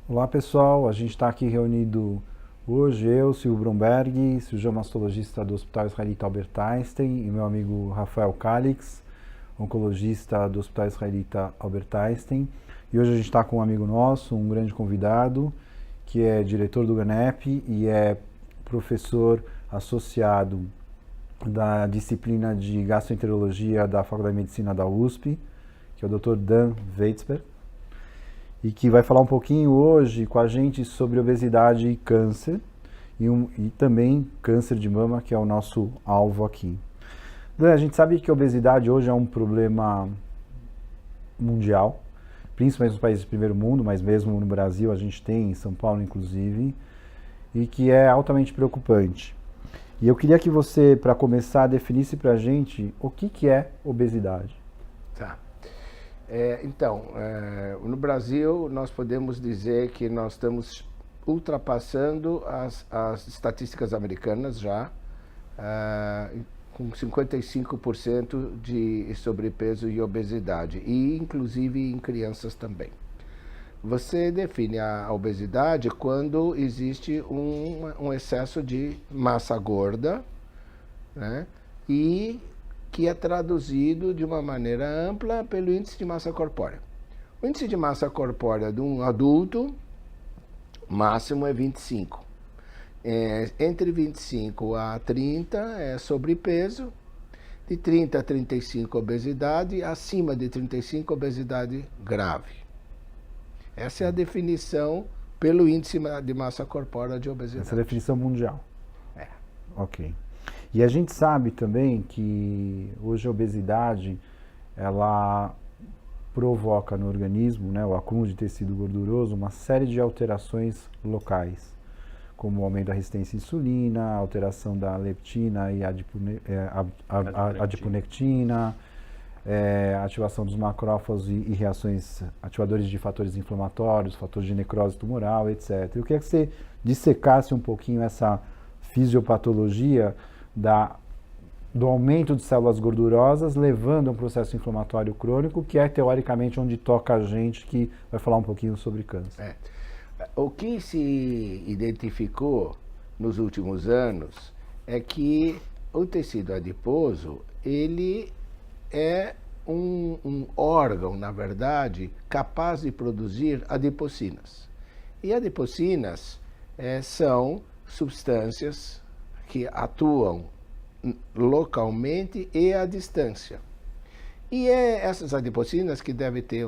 Olá pessoal, a gente está aqui reunido hoje, eu, Silvio Bromberg, cirurgião mastologista do Hospital Israelita Albert Einstein, e meu amigo Rafael Calix, oncologista do Hospital Israelita Albert Einstein. E hoje a gente está com um amigo nosso, um grande convidado, que é diretor do GANEP e é professor associado da disciplina de gastroenterologia da Faculdade de Medicina da USP, que é o Dr. Dan Weitzberg, e que vai falar um pouquinho hoje com a gente sobre obesidade e câncer, e também câncer de mama, que é o nosso alvo aqui. A gente sabe que a obesidade hoje é um problema mundial, principalmente nos países do primeiro mundo, mas mesmo no Brasil a gente tem, em São Paulo inclusive, e que é altamente preocupante. E eu queria que você, para começar, definisse para a gente o que é obesidade. Tá. No Brasil, nós podemos dizer que nós estamos ultrapassando as estatísticas americanas já, com 55% de sobrepeso e obesidade, e inclusive em crianças também. Você define a obesidade quando existe um excesso de massa gorda, né? E que é traduzido de uma maneira ampla pelo índice de massa corpórea. O índice de massa corpórea de um adulto máximo é 25. Entre 25 a 30 é sobrepeso, de 30 a 35 obesidade, acima de 35 obesidade grave. Essa é a definição pelo índice de massa corpórea de obesidade. Essa é a definição mundial. É. Ok. E a gente sabe também que hoje a obesidade, ela provoca no organismo, né, o acúmulo de tecido gorduroso, uma série de alterações locais, como o aumento da resistência à insulina, alteração da leptina e adiponectina, ativação dos macrófagos e reações, ativadores de fatores inflamatórios, fatores de necrose tumoral, etc. Eu queria que você dissecasse um pouquinho essa fisiopatologia do aumento de células gordurosas, levando a um processo inflamatório crônico, que é teoricamente onde toca a gente, que vai falar um pouquinho sobre câncer. O que se identificou nos últimos anos é que o tecido adiposo, ele é um órgão, na verdade, capaz de produzir adipocinas. E adipocinas são substâncias que atuam localmente e à distância. E essas adipocinas, que deve ter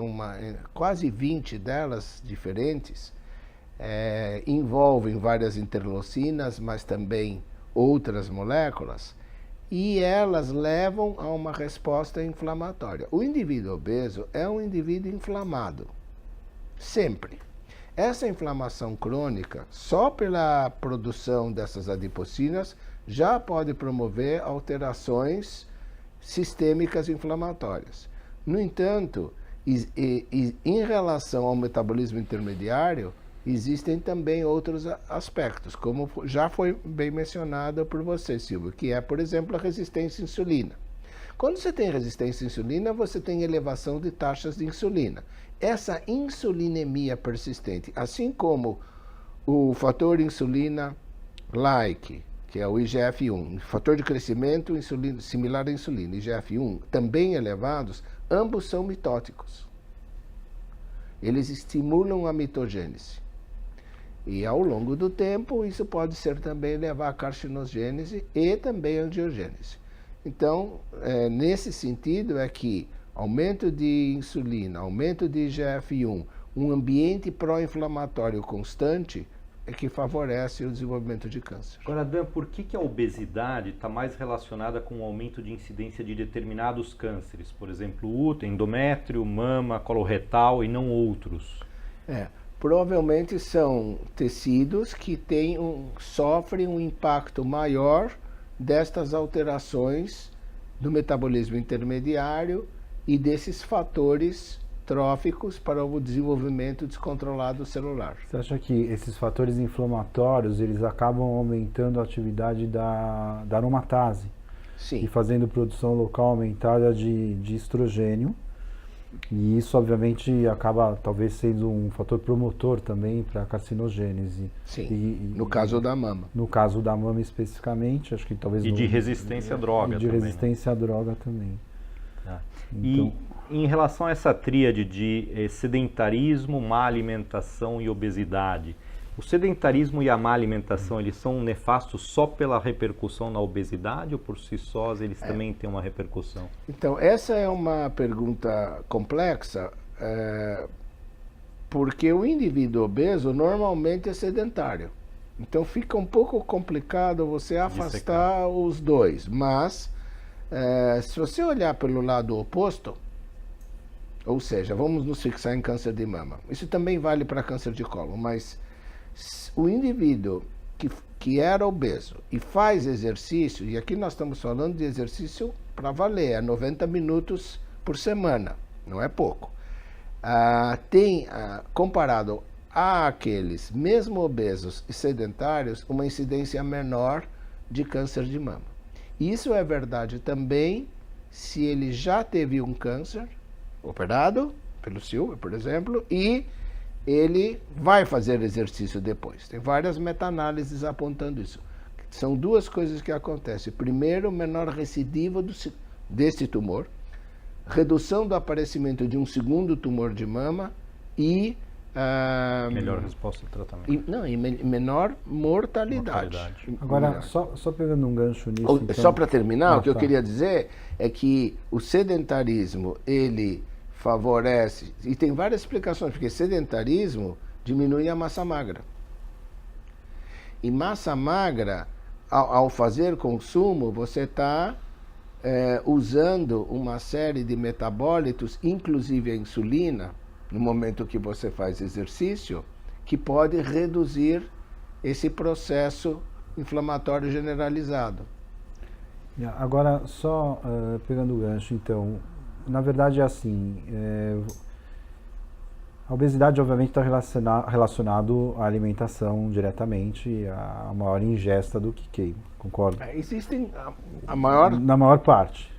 quase 20 delas diferentes, envolvem várias interleucinas, mas também outras moléculas, e elas levam a uma resposta inflamatória. O indivíduo obeso é um indivíduo inflamado, sempre. Essa inflamação crônica, só pela produção dessas adipocinas, já pode promover alterações sistêmicas inflamatórias. No entanto, em relação ao metabolismo intermediário, existem também outros aspectos, como já foi bem mencionado por você, Silvio, que é, por exemplo, a resistência à insulina. Quando você tem resistência à insulina, você tem elevação de taxas de insulina. Essa insulinemia persistente, assim como o fator insulina-like, que é o IGF-1, fator de crescimento similar à insulina, IGF-1, também elevados, ambos são mitóticos. Eles estimulam a mitogênese. E ao longo do tempo, isso pode ser também levar à carcinogênese e também à angiogênese. Então, nesse sentido é que aumento de insulina, aumento de IGF-1, um ambiente pró-inflamatório constante é que favorece o desenvolvimento de câncer. Agora, Dan, por que a obesidade está mais relacionada com o aumento de incidência de determinados cânceres? Por exemplo, útero, endométrio, mama, coloretal e não outros? Provavelmente são tecidos que sofrem um impacto maior destas alterações do metabolismo intermediário e desses fatores tróficos para o desenvolvimento descontrolado celular. Você acha que esses fatores inflamatórios, eles acabam aumentando a atividade da aromatase Sim. e fazendo produção local aumentada de estrogênio? E isso, obviamente, acaba talvez sendo um fator promotor também para a carcinogênese. Sim, no caso da mama. No caso da mama especificamente, acho que talvez... E de resistência à droga e de também. resistência à droga também. Tá. Então, E em relação a essa tríade de sedentarismo, má alimentação e obesidade, o sedentarismo e a má alimentação, eles são nefastos só pela repercussão na obesidade ou por si sós eles também têm uma repercussão? Então, essa é uma pergunta complexa, porque o indivíduo obeso normalmente é sedentário. Então, fica um pouco complicado você afastar os dois. Mas, se você olhar pelo lado oposto, ou seja, vamos nos fixar em câncer de mama. Isso também vale para câncer de cólon, mas o indivíduo que era obeso e faz exercício, e aqui nós estamos falando de exercício para valer, é 90 minutos por semana, não é pouco. Comparado àqueles, mesmo obesos e sedentários, uma incidência menor de câncer de mama. Isso é verdade também se ele já teve um câncer operado pelo Silvio, por exemplo, e ele vai fazer exercício depois. Tem várias meta-análises apontando isso. São duas coisas que acontecem. Primeiro, menor recidiva desse tumor, redução do aparecimento de um segundo tumor de mama e... melhor resposta do tratamento. E menor mortalidade. Agora, só pegando um gancho nisso... Então... Só para terminar, o que eu queria dizer é que o sedentarismo, ele favorece, e tem várias explicações, porque sedentarismo diminui a massa magra. E massa magra, ao fazer consumo, você está usando uma série de metabólitos, inclusive a insulina, no momento que você faz exercício, que pode reduzir esse processo inflamatório generalizado. Agora, só pegando o gancho, então, na verdade é assim, a obesidade obviamente está relacionado à alimentação diretamente, à maior ingesta do que queima, concorda? Existem a maior... Na maior parte.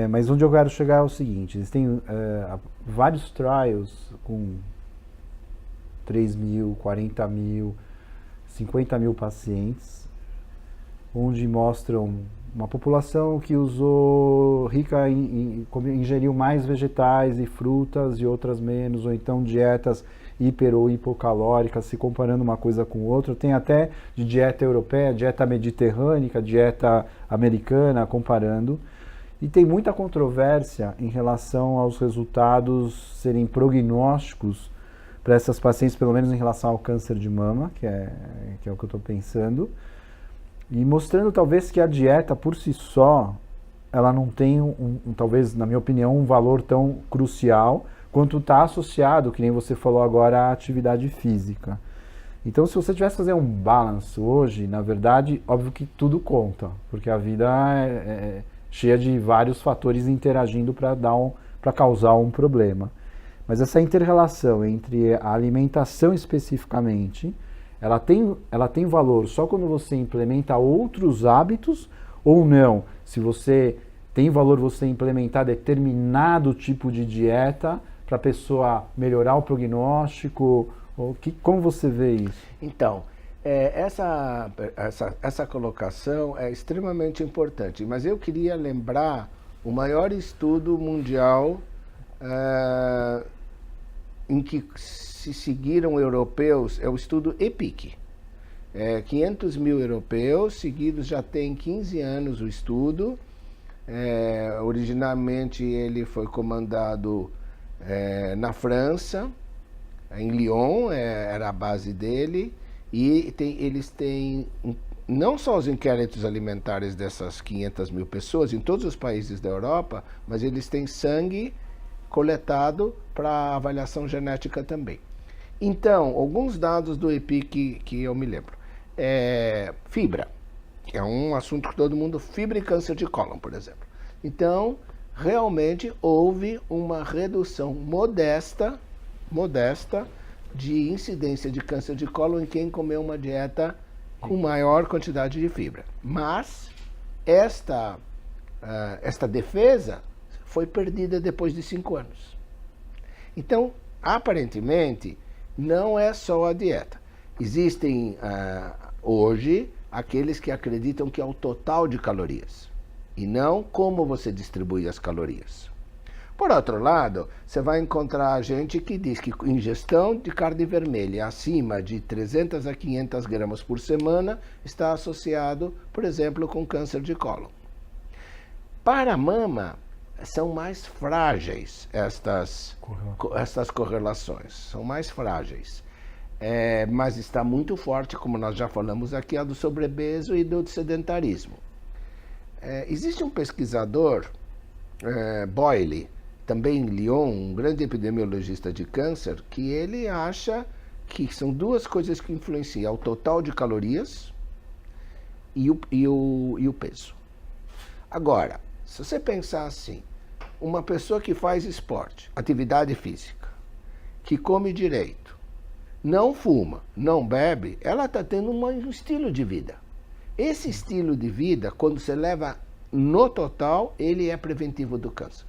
Mas onde eu quero chegar é o seguinte, existem vários trials com 3 mil, 40 mil, 50 mil pacientes, onde mostram uma população que ingeriu mais vegetais e frutas e outras menos, ou então dietas hiper ou hipocalóricas, se comparando uma coisa com outra. Tem até de dieta europeia, dieta mediterrânea, dieta americana, comparando. E tem muita controvérsia em relação aos resultados serem prognósticos para essas pacientes, pelo menos em relação ao câncer de mama, que é o que eu estou pensando. E mostrando talvez que a dieta por si só, ela não tem, talvez, na minha opinião, um valor tão crucial quanto está associado, que nem você falou agora, à atividade física. Então, se você tivesse que fazer um balance hoje, na verdade, óbvio que tudo conta, porque a vida é cheia de vários fatores interagindo para causar um problema. Mas essa inter-relação entre a alimentação especificamente, ela tem valor só quando você implementa outros hábitos ou não. Se você tem valor você implementar determinado tipo de dieta para a pessoa melhorar o prognóstico, como você vê isso? Então, essa colocação é extremamente importante, mas eu queria lembrar o maior estudo mundial em que se seguiram europeus, é o estudo EPIC. 500 mil europeus seguidos, já tem 15 anos o estudo. Originalmente ele foi comandado na França, em Lyon, era a base dele, e eles têm não só os inquéritos alimentares dessas 500 mil pessoas, em todos os países da Europa, mas eles têm sangue coletado para avaliação genética também. Então, alguns dados do EPIC que eu me lembro. Fibra, que é um assunto que todo mundo... Fibra e câncer de cólon, por exemplo. Então, realmente houve uma redução modesta de incidência de câncer de cólon em quem comeu uma dieta com maior quantidade de fibra. Mas esta defesa foi perdida depois de 5 anos. Então, aparentemente, não é só a dieta. Existem hoje aqueles que acreditam que é o total de calorias e não como você distribui as calorias. Por outro lado, você vai encontrar gente que diz que ingestão de carne vermelha acima de 300 a 500 gramas por semana está associado, por exemplo, com câncer de cólon. Para a mama, são mais frágeis estas correlações, são mais frágeis. Mas está muito forte, como nós já falamos aqui, a do sobrepeso e do sedentarismo. Existe um pesquisador, Boyle, também em Lyon, um grande epidemiologista de câncer, que ele acha que são duas coisas que influenciam: o total de calorias e o peso. Agora, se você pensar assim, uma pessoa que faz esporte, atividade física, que come direito, não fuma, não bebe, ela está tendo um estilo de vida. Esse estilo de vida, quando você leva no total, ele é preventivo do câncer.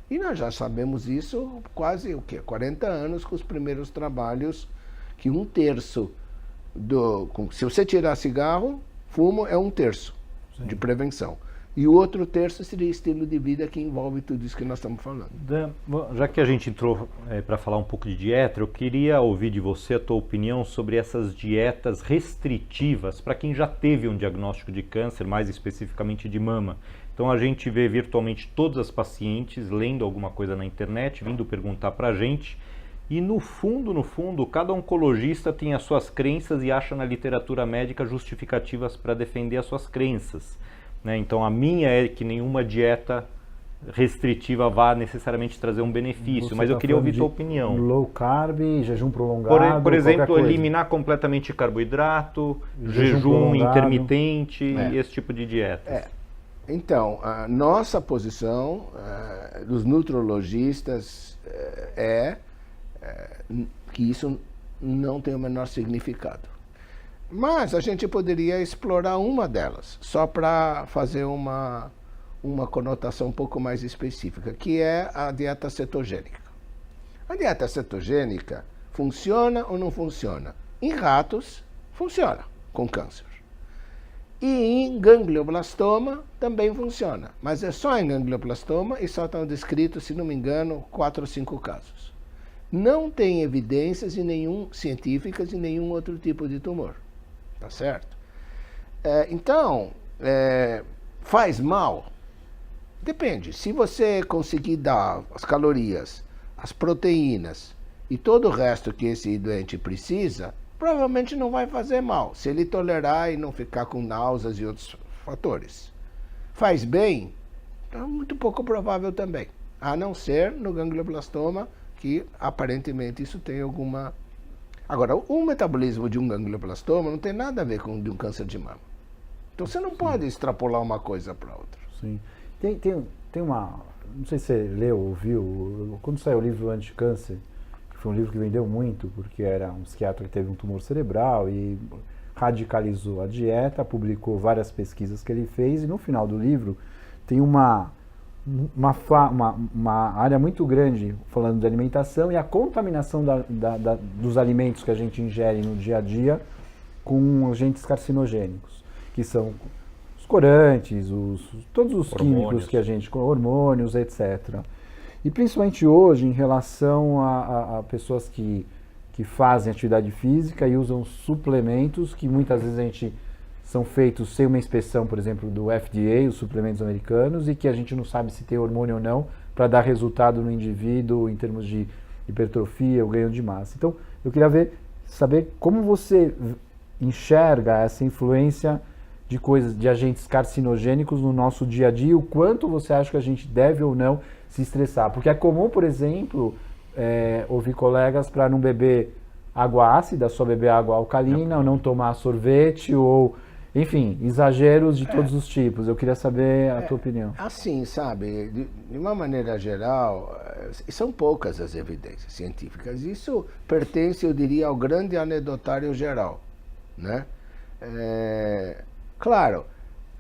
E nós já sabemos isso quase 40 anos com os primeiros trabalhos, que 1/3 se você tirar cigarro, fumo é 1/3 de prevenção. E o outro 1/3 seria estilo de vida, que envolve tudo isso que nós estamos falando. Já que a gente entrou para falar um pouco de dieta, eu queria ouvir de você a tua opinião sobre essas dietas restritivas para quem já teve um diagnóstico de câncer, mais especificamente de mama. Então a gente vê virtualmente todas as pacientes lendo alguma coisa na internet, vindo perguntar para a gente, e no fundo, cada oncologista tem as suas crenças e acha na literatura médica justificativas para defender as suas crenças. Então a minha é que nenhuma dieta restritiva vá necessariamente trazer um benefício, mas eu queria ouvir tua opinião. Low carb, jejum prolongado, por exemplo, eliminar completamente carboidrato, jejum intermitente e esse tipo de dietas. Então, a nossa posição dos nutrologistas é que isso não tem o menor significado. Mas a gente poderia explorar uma delas, só para fazer uma conotação um pouco mais específica, que é a dieta cetogênica. A dieta cetogênica funciona ou não funciona? Em ratos, funciona com câncer. E em ganglioblastoma também funciona, mas é só em ganglioblastoma e só estão descritos, se não me engano, 4 ou 5 casos. Não tem evidências científicas em nenhum outro tipo de tumor. Tá certo? Então, faz mal? Depende. Se você conseguir dar as calorias, as proteínas e todo o resto que esse doente precisa, provavelmente não vai fazer mal, se ele tolerar e não ficar com náuseas e outros fatores. Faz bem? É muito pouco provável também, a não ser no ganglioblastoma, que aparentemente isso tem alguma... Agora, o metabolismo de um ganglioblastoma não tem nada a ver com de um câncer de mama. Então você não pode extrapolar uma coisa para outra. Sim. Tem uma... Não sei se você leu ou viu, quando saiu o livro Anticâncer, que foi um livro que vendeu muito, porque era um psiquiatra que teve um tumor cerebral e radicalizou a dieta, publicou várias pesquisas que ele fez, e no final do livro tem uma área muito grande falando de alimentação e a contaminação dos alimentos que a gente ingere no dia a dia com agentes carcinogênicos, que são os corantes, todos os químicos que a gente... hormônios, etc. E principalmente hoje, em relação a pessoas que fazem atividade física e usam suplementos que muitas vezes são feitos sem uma inspeção, por exemplo, do FDA, os suplementos americanos, e que a gente não sabe se tem hormônio ou não, para dar resultado no indivíduo em termos de hipertrofia ou ganho de massa. Então, eu queria saber como você enxerga essa influência de agentes carcinogênicos no nosso dia a dia, o quanto você acha que a gente deve ou não se estressar. Porque é comum, por exemplo, ouvir colegas para não beber água ácida, só beber água alcalina, ou não tomar sorvete, ou Enfim, exageros de todos os tipos. Eu queria saber a tua opinião. Assim, sabe, de uma maneira geral, são poucas as evidências científicas. Isso pertence, eu diria, ao grande anedotário geral, né? Claro,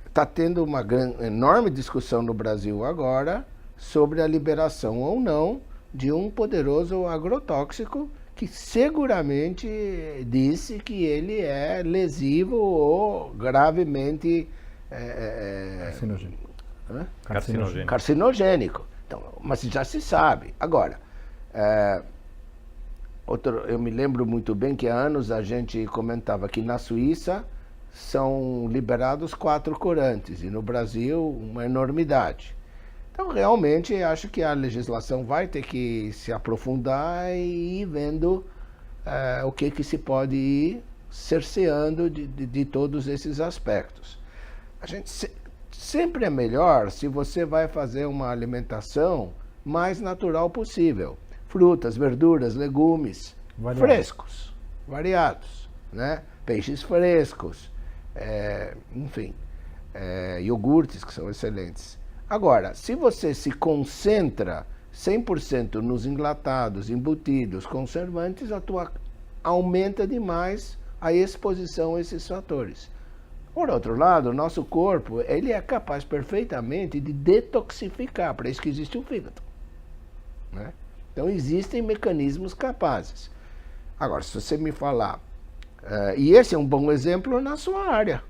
está tendo uma enorme discussão no Brasil agora sobre a liberação ou não de um poderoso agrotóxico que seguramente disse que ele é lesivo ou gravemente carcinogênico. Então, mas já se sabe. Agora, eu me lembro muito bem que há anos a gente comentava que na Suíça são liberados 4 corantes e no Brasil uma enormidade. Então, realmente, acho que a legislação vai ter que se aprofundar e ir vendo o que se pode ir cerceando de todos esses aspectos. A gente sempre é melhor se você vai fazer uma alimentação mais natural possível. Frutas, verduras, legumes, frescos, variados, né? Peixes frescos, enfim, iogurtes que são excelentes. Agora, se você se concentra 100% nos enlatados, embutidos, conservantes, aumenta demais a exposição a esses fatores. Por outro lado, o nosso corpo ele é capaz perfeitamente de detoxificar, para isso que existe o fígado, né? Então, existem mecanismos capazes. Agora, se você me falar, e esse é um bom exemplo na sua área,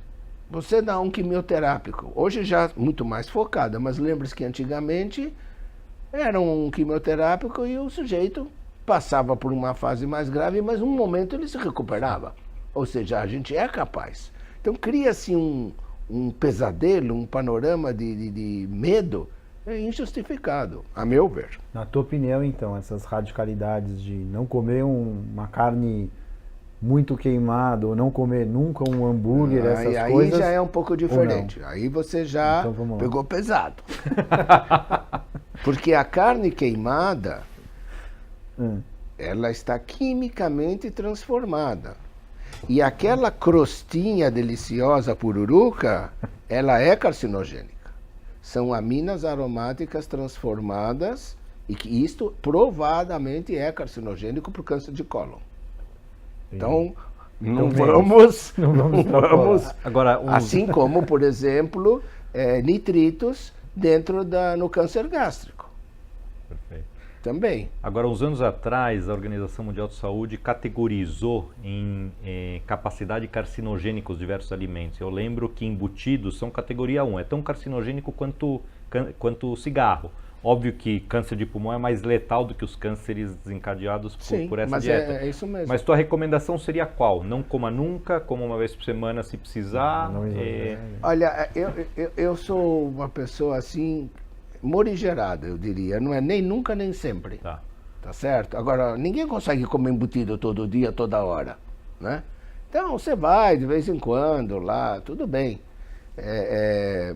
você dá um quimioterápico, hoje já muito mais focada, mas lembre-se que antigamente era um quimioterápico e o sujeito passava por uma fase mais grave, mas num momento ele se recuperava. Ou seja, a gente é capaz. Então cria-se um pesadelo, um panorama de medo injustificado, a meu ver. Na tua opinião, então, essas radicalidades de não comer uma carne muito queimada ou não comer nunca um hambúrguer, essas coisas... Aí já é um pouco diferente. Aí você já pegou pesado. Porque a carne queimada, ela está quimicamente transformada. E aquela crostinha deliciosa pururuca, ela é carcinogênica. São aminas aromáticas transformadas e que isto provadamente é carcinogênico para o câncer de cólon. Então, não vamos agora, assim como, por exemplo, nitritos no câncer gástrico. Perfeito. Também. Agora, uns anos atrás, a Organização Mundial de Saúde categorizou em capacidade carcinogênica os diversos alimentos. Eu lembro que embutidos são categoria 1, é tão carcinogênico quanto cigarro. Óbvio que câncer de pulmão é mais letal do que os cânceres desencadeados por essa dieta. É isso mesmo. Mas tua recomendação seria qual? Não coma nunca, coma uma vez por semana se precisar? Olha, eu sou uma pessoa assim, morigerada, eu diria. Não é nem nunca, nem sempre. Tá certo? Agora, ninguém consegue comer embutido todo dia, toda hora, né? Então, você vai de vez em quando lá, tudo bem.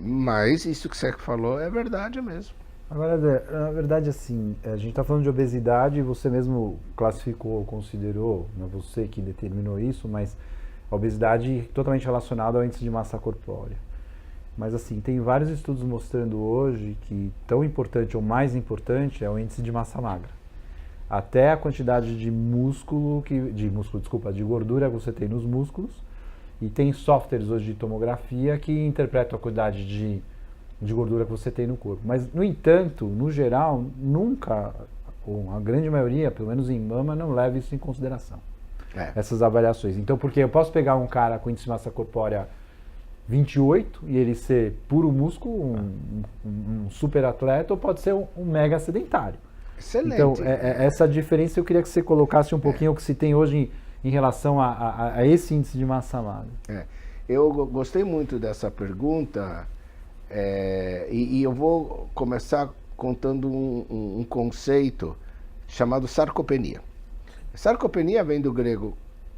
Mas isso que você falou é verdade mesmo. Agora, na verdade, assim, a gente está falando de obesidade, você mesmo classificou, considerou, não é você que determinou isso, mas a obesidade totalmente relacionada ao índice de massa corpórea. Mas, assim, tem vários estudos mostrando hoje que tão importante ou mais importante é o índice de massa magra. Até a quantidade de de gordura que você tem nos músculos, e tem softwares hoje de tomografia que interpretam a quantidade de gordura que você tem no corpo. Mas, no entanto, no geral, nunca, ou a grande maioria, pelo menos em mama, não leva isso em consideração. Essas avaliações. Então, porque eu posso pegar um cara com índice de massa corpórea 28 e ele ser puro músculo, um super atleta, ou pode ser um mega sedentário. Excelente. Então, essa diferença eu queria que você colocasse um pouquinho o que se tem hoje em relação a esse índice de massa magra. Eu gostei muito dessa pergunta. E eu vou começar contando um conceito chamado sarcopenia. Sarcopenia vem do grego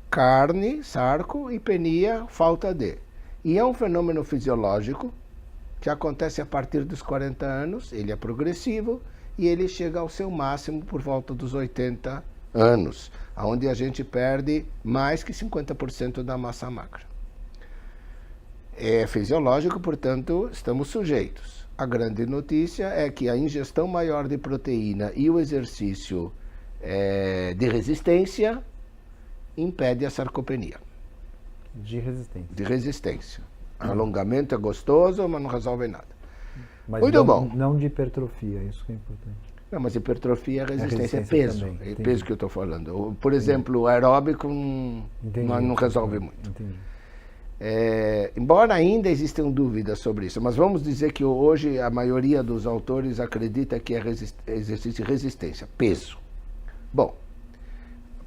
carne, sarco, e penia, falta de. E é um fenômeno fisiológico que acontece a partir dos 40 anos, ele é progressivo e ele chega ao seu máximo por volta dos 80 anos, onde a gente perde mais que 50% da massa magra. É fisiológico, portanto, estamos sujeitos. A grande notícia é que a ingestão maior de proteína e o exercício de resistência impede a sarcopenia. De resistência. De resistência. Alongamento é gostoso, mas não resolve nada. Mas Muito bom. Não de hipertrofia, isso que é importante. Não, mas hipertrofia é resistência, é resistência peso. também, É peso que eu estou falando. Por exemplo, o aeróbico não resolve muito. Entendi. Embora ainda existam dúvidas sobre isso, mas vamos dizer que hoje a maioria dos autores acredita que é exercício de resistência, peso. Bom,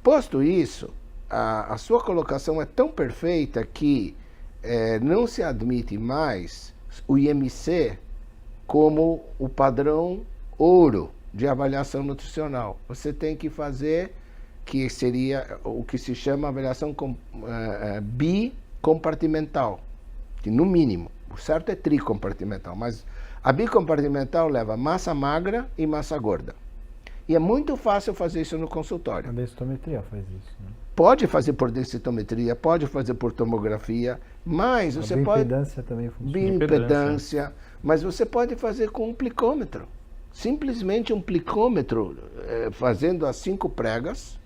posto isso, a sua colocação é tão perfeita que não se admite mais o IMC como o padrão ouro de avaliação nutricional. Você tem que fazer, que seria o que se chama avaliação bicompartimental, que no mínimo, o certo é tricompartimental, mas a bicompartimental leva massa magra e massa gorda. E é muito fácil fazer isso no consultório. A densitometria faz isso, né? Pode fazer por densitometria, pode fazer por tomografia, mas você pode... Bioimpedância também funciona. Bioimpedância, mas você pode fazer com um plicômetro. Simplesmente um plicômetro, fazendo as 5 pregas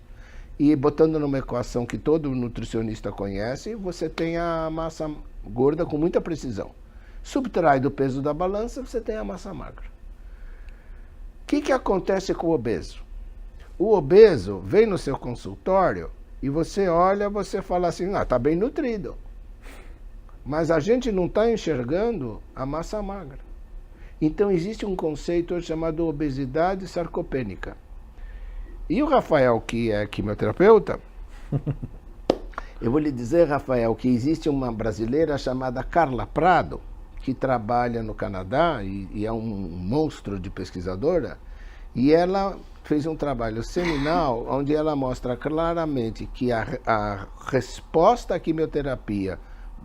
e botando numa equação que todo nutricionista conhece, você tem a massa gorda com muita precisão. Subtrai do peso da balança, você tem a massa magra. O que acontece com o obeso? O obeso vem no seu consultório e você olha, você fala assim, está bem nutrido. Mas a gente não está enxergando a massa magra. Então existe um conceito chamado obesidade sarcopênica. E o Rafael, que é quimioterapeuta, eu vou lhe dizer, Rafael, que existe uma brasileira chamada Carla Prado, que trabalha no Canadá e é um monstro de pesquisadora, e ela fez um trabalho seminal onde ela mostra claramente que a resposta à quimioterapia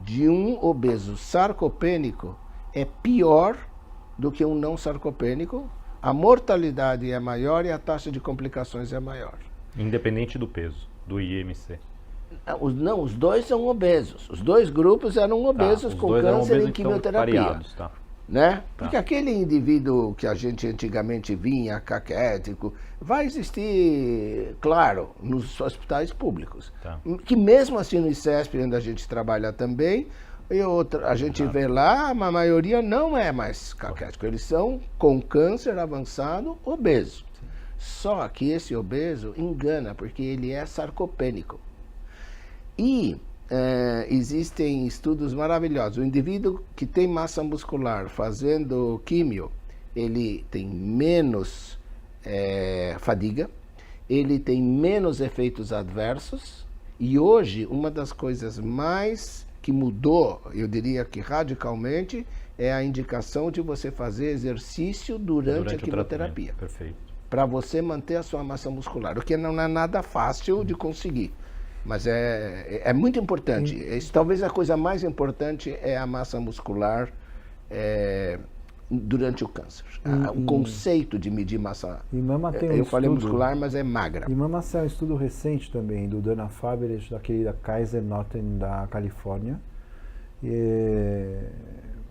de um obeso sarcopênico é pior do que um não sarcopênico, a mortalidade é maior e a taxa de complicações é maior. Independente do peso, do IMC. Não, os dois são obesos. Os dois grupos eram obesos com câncer e quimioterapia. Variados, tá. Né? Porque aquele indivíduo que a gente antigamente vinha, caquético, vai existir, claro, nos hospitais públicos. Tá. Que mesmo assim no ICESP, onde a gente trabalha também, a gente vê lá, a maioria não é mais caquético. Eles são com câncer avançado, obeso. Só que esse obeso engana, porque ele é sarcopênico. E existem estudos maravilhosos. O indivíduo que tem massa muscular fazendo químio, ele tem menos fadiga, ele tem menos efeitos adversos, e hoje uma das coisas mais que mudou, eu diria que radicalmente, é a indicação de você fazer exercício durante a quimioterapia. Perfeito. Para você manter a sua massa muscular, o que não é nada fácil de conseguir. Mas é muito importante. Talvez a coisa mais importante é a massa muscular durante o câncer. O conceito de medir massa... E mama tem eu falei muscular, mas é magra. E mama é um estudo recente também, do Dana Faberich, daquele da Kaiser Norton da Califórnia,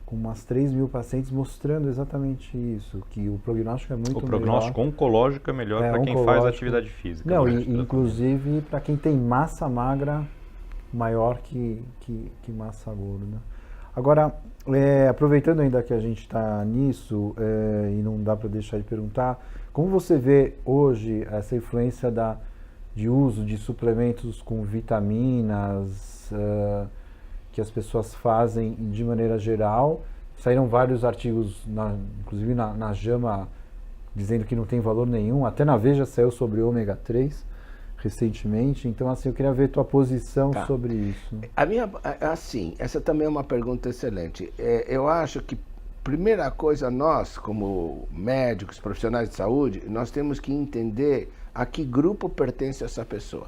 com umas 3.000 pacientes mostrando exatamente isso, que o prognóstico é muito melhor. O prognóstico oncológico é melhor para quem faz atividade física. Não, inclusive para quem tem massa magra maior que massa gorda. Agora, aproveitando ainda que a gente está nisso, e não dá para deixar de perguntar, como você vê hoje essa influência de uso de suplementos com vitaminas, que as pessoas fazem de maneira geral? Saíram vários artigos, inclusive na JAMA, dizendo que não tem valor nenhum. Até na Veja saiu sobre ômega 3 recentemente. Então, assim, eu queria ver tua posição sobre isso. Essa também é uma pergunta excelente. Eu acho que, primeira coisa, nós, como médicos, profissionais de saúde, nós temos que entender a que grupo pertence essa pessoa.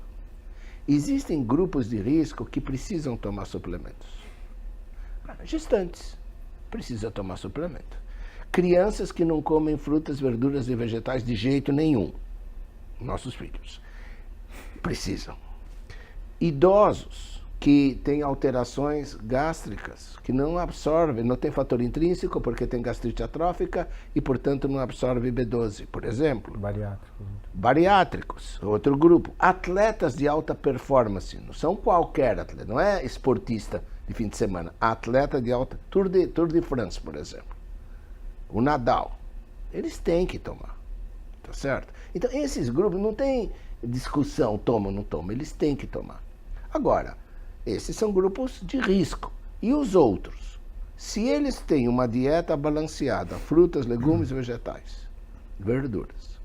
Existem grupos de risco que precisam tomar suplementos. Gestantes precisam tomar suplemento. Crianças que não comem frutas, verduras e vegetais de jeito nenhum. Nossos filhos precisam. Idosos que tem alterações gástricas, que não absorve, não tem fator intrínseco porque tem gastrite atrófica e, portanto, não absorve B12, por exemplo. Bariátrico. Bariátricos, outro grupo. Atletas de alta performance, não são qualquer atleta, não é esportista de fim de semana, atleta de alta, Tour de France, por exemplo. O Nadal, eles têm que tomar, tá certo? Então, esses grupos não tem discussão, toma ou não toma, eles têm que tomar. Agora, esses são grupos de risco. E os outros? Se eles têm uma dieta balanceada, frutas, legumes, vegetais, verduras,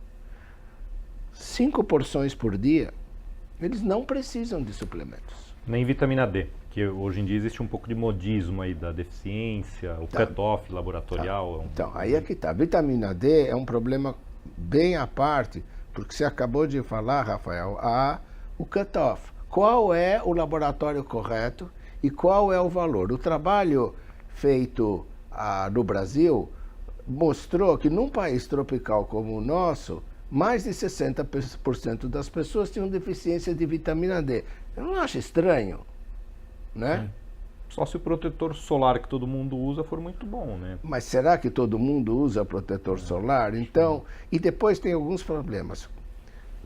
5 porções por dia, eles não precisam de suplementos. Nem vitamina D, que hoje em dia existe um pouco de modismo aí da deficiência, o cutoff laboratorial. Então, aí é que tá. Vitamina D é um problema bem à parte, porque você acabou de falar, Rafael, o cutoff. Qual é o laboratório correto e qual é o valor? O trabalho feito no Brasil mostrou que num país tropical como o nosso, mais de 60% das pessoas tinham deficiência de vitamina D. Eu não acho estranho, né? Só se o protetor solar que todo mundo usa for muito bom, né? Mas será que todo mundo usa protetor solar? Então, e depois tem alguns problemas.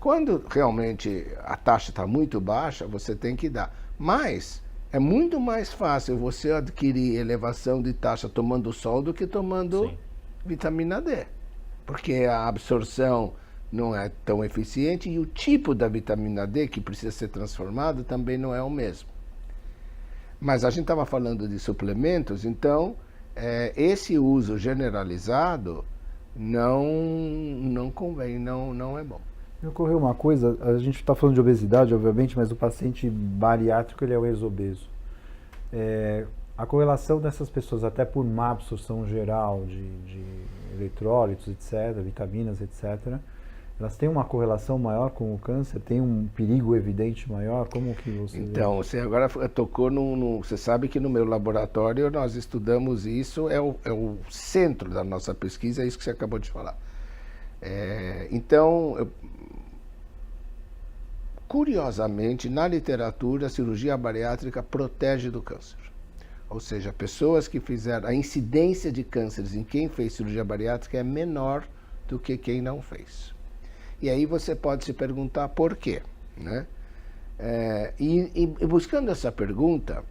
Quando realmente a taxa está muito baixa, você tem que dar. Mas é muito mais fácil você adquirir elevação de taxa tomando sol do que tomando vitamina D. Porque a absorção não é tão eficiente e o tipo da vitamina D que precisa ser transformado também não é o mesmo. Mas a gente estava falando de suplementos, então esse uso generalizado não convém, não é bom. Me ocorreu uma coisa, a gente está falando de obesidade, obviamente, mas o paciente bariátrico ele é o ex-obeso. A correlação dessas pessoas, até por má absorção geral de eletrólitos, etc., vitaminas, etc., elas têm uma correlação maior com o câncer? Tem um perigo evidente maior? Como que você Então, vê? você agora tocou você sabe que no meu laboratório nós estudamos isso, é o centro da nossa pesquisa, é isso que você acabou de falar. Curiosamente, na literatura, a cirurgia bariátrica protege do câncer. Ou seja, pessoas que fizeram a incidência de cânceres em quem fez cirurgia bariátrica é menor do que quem não fez. E aí você pode se perguntar por quê, né? E buscando essa pergunta,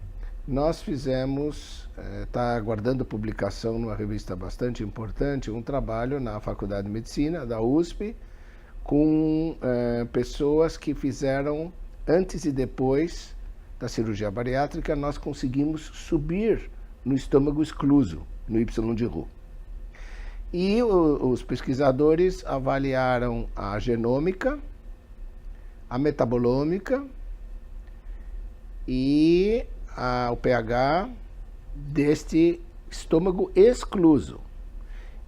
nós fizemos, está aguardando publicação numa revista bastante importante, um trabalho na Faculdade de Medicina da USP, com pessoas que fizeram antes e depois da cirurgia bariátrica. Nós conseguimos subir no estômago excluso, no Y de Roux. E os pesquisadores avaliaram a genômica, a metabolômica e o pH deste estômago excluso.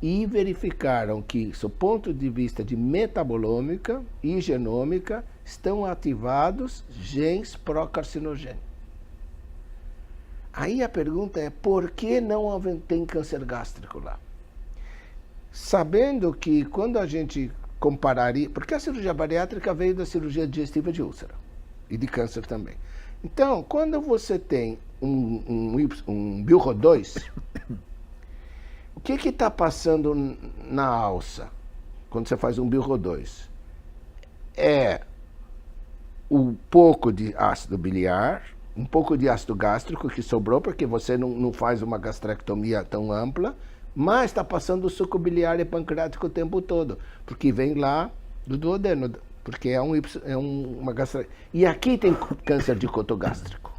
E verificaram que, do ponto de vista de metabolômica e genômica, estão ativados genes pró-carcinogênicos. Aí a pergunta é, por que não tem câncer gástrico lá? Sabendo que quando a gente compararia... Porque a cirurgia bariátrica veio da cirurgia digestiva de úlcera e de câncer também. Então, quando você tem um BILRO2, o que está passando na alça quando você faz um BILRO2? É um pouco de ácido biliar, um pouco de ácido gástrico que sobrou, porque você não faz uma gastrectomia tão ampla, mas está passando o suco biliar e pancreático o tempo todo, porque vem lá do duodeno, porque uma gastrectomia. E aqui tem câncer de coto gástrico.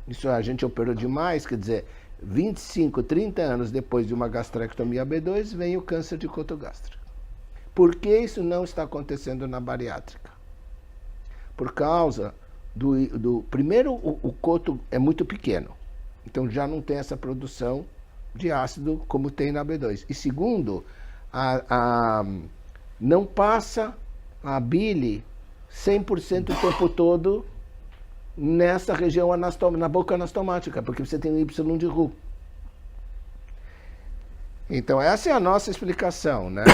Isso a gente operou demais, quer dizer, 25, 30 anos depois de uma gastrectomia B2, vem o câncer de coto gástrico. Por que isso não está acontecendo na bariátrica? Por causa primeiro, o coto é muito pequeno, então já não tem essa produção de ácido como tem na B2. E segundo, não passa a bile 100% o tempo todo nessa região na boca anastomática, porque você tem o Y de Roux. Então essa é a nossa explicação, né?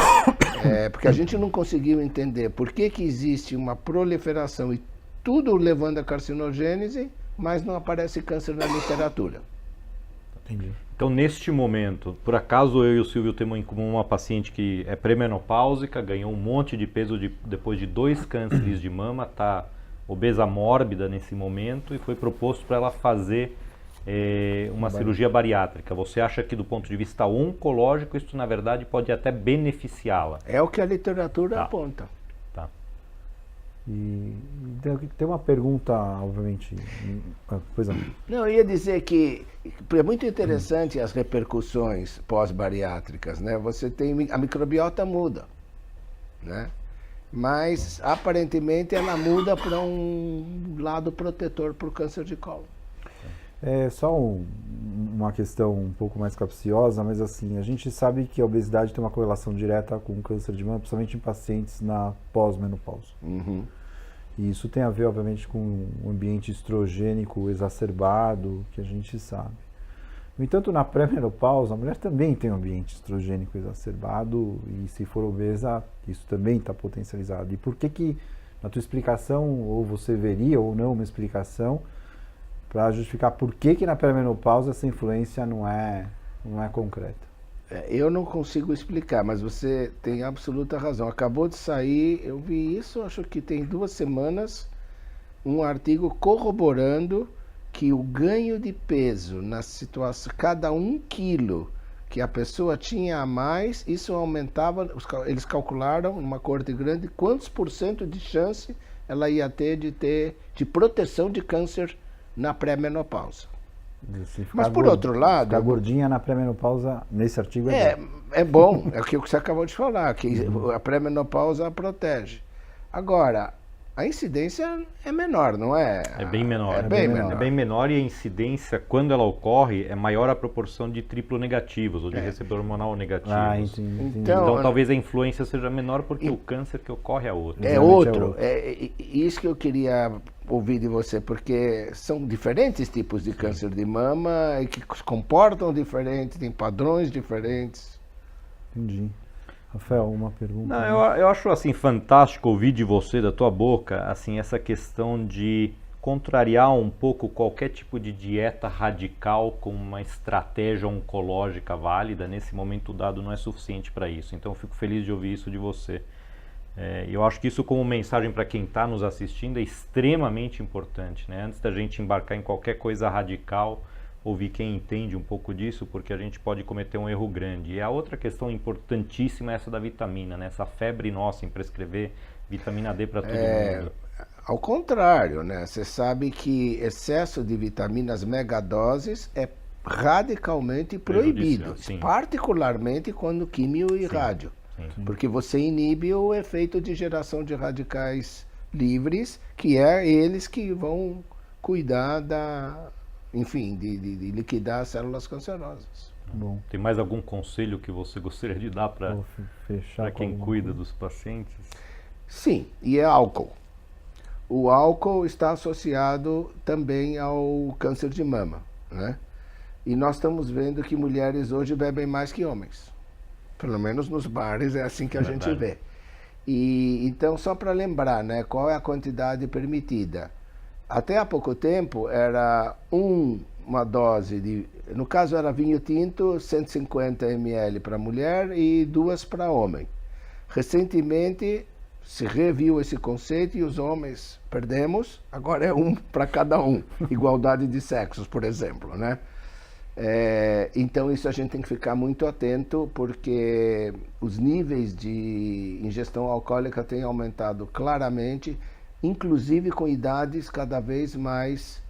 Porque a gente não conseguiu entender por que existe uma proliferação tudo levando a carcinogênese, mas não aparece câncer na literatura. Entendi. Então, neste momento, por acaso eu e o Silvio temos em comum uma paciente que é pré-menopáusica, ganhou um monte de peso depois de 2 cânceres de mama, está obesa mórbida nesse momento e foi proposto para ela fazer uma cirurgia bariátrica. Você acha que do ponto de vista oncológico isso na verdade pode até beneficiá-la? É o que a literatura Tá. aponta. Tá. E tem uma pergunta, obviamente. Pois não. Não, eu ia dizer que é muito interessante as repercussões pós-bariátricas, né? Você tem a microbiota muda, né? Mas aparentemente ela muda para um lado protetor para o câncer de colo. É só uma questão um pouco mais capciosa, mas assim, a gente sabe que a obesidade tem uma correlação direta com o câncer de mama, principalmente em pacientes na pós-menopausa. Uhum. E isso tem a ver, obviamente, com um ambiente estrogênico exacerbado, que a gente sabe. No entanto, na pré-menopausa, a mulher também tem um ambiente estrogênico exacerbado e, se for obesa, isso também está potencializado. E por que, na tua explicação, ou você veria ou não uma explicação para justificar por que na pré-menopausa essa influência não é concreta? Eu não consigo explicar, mas você tem absoluta razão. Acabou de sair, eu vi isso, acho que tem 2 semanas, um artigo corroborando que o ganho de peso na situação, cada 1 quilo que a pessoa tinha a mais, isso aumentava, eles calcularam, numa coorte grande, quantos % de chance ela ia ter de proteção de câncer na pré-menopausa. Mas por outro lado... Ficar gordinha na pré-menopausa, nesse artigo, é bom, é o que você acabou de falar, que a pré-menopausa protege. Agora, a incidência é menor, não é? É bem menor. É bem menor. É bem menor e a incidência, quando ela ocorre, é maior a proporção de triplo negativos ou de receptor hormonal negativos. Ah, entendi. Então talvez a influência seja menor porque o câncer que ocorre é outro. É outro. É isso que eu queria ouvir de você, porque são diferentes tipos de câncer de mama e que se comportam diferentes, têm padrões diferentes. Entendi. Rafael, uma pergunta? Não, eu acho assim fantástico ouvir de você, da tua boca, assim essa questão de contrariar um pouco qualquer tipo de dieta radical com uma estratégia oncológica válida. Nesse momento dado não é suficiente para isso. Então eu fico feliz de ouvir isso de você. Eu acho que isso, como mensagem para quem está nos assistindo, é extremamente importante, né? Antes da gente embarcar em qualquer coisa radical, ouvir quem entende um pouco disso, porque a gente pode cometer um erro grande. E a outra questão importantíssima é essa da vitamina, né? Essa febre nossa em prescrever vitamina D para todo mundo. Ao contrário, né? Você sabe que excesso de vitaminas megadoses é radicalmente proibido, Sim. particularmente quando químio e rádio. Sim. Porque você inibe o efeito de geração de radicais livres, que é eles que vão cuidar de liquidar as células cancerosas. Bom, Tem mais algum conselho que você gostaria de dar para vou fechar com quem alguma cuida coisa. dos pacientes? Sim, e é álcool. O álcool está associado também ao câncer de mama, né? E nós estamos vendo que mulheres hoje bebem mais que homens. Pelo menos nos bares é assim que a gente vê. E então, só para lembrar, né, qual é a quantidade permitida? Até há pouco tempo era uma dose no caso era vinho tinto, 150 ml para mulher e 2 para homem. Recentemente se reviu esse conceito e os homens perdemos, agora é 1 para cada um, igualdade de sexos, por exemplo, né? Então isso a gente tem que ficar muito atento, porque os níveis de ingestão alcoólica têm aumentado claramente, inclusive com idades cada vez mais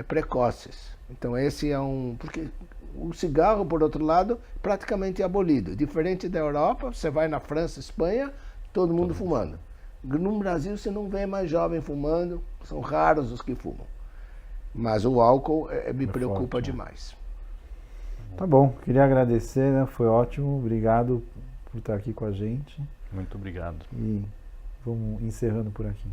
precoces. Então esse é porque o cigarro, por outro lado, praticamente é abolido. Diferente da Europa, você vai na França, Espanha, todo mundo fumando. No Brasil você não vê mais jovem fumando, são raros os que fumam. Mas o álcool me preocupa forte, demais. Tá bom, queria agradecer, né? Foi ótimo, obrigado por estar aqui com a gente. Muito obrigado. E vamos encerrando por aqui.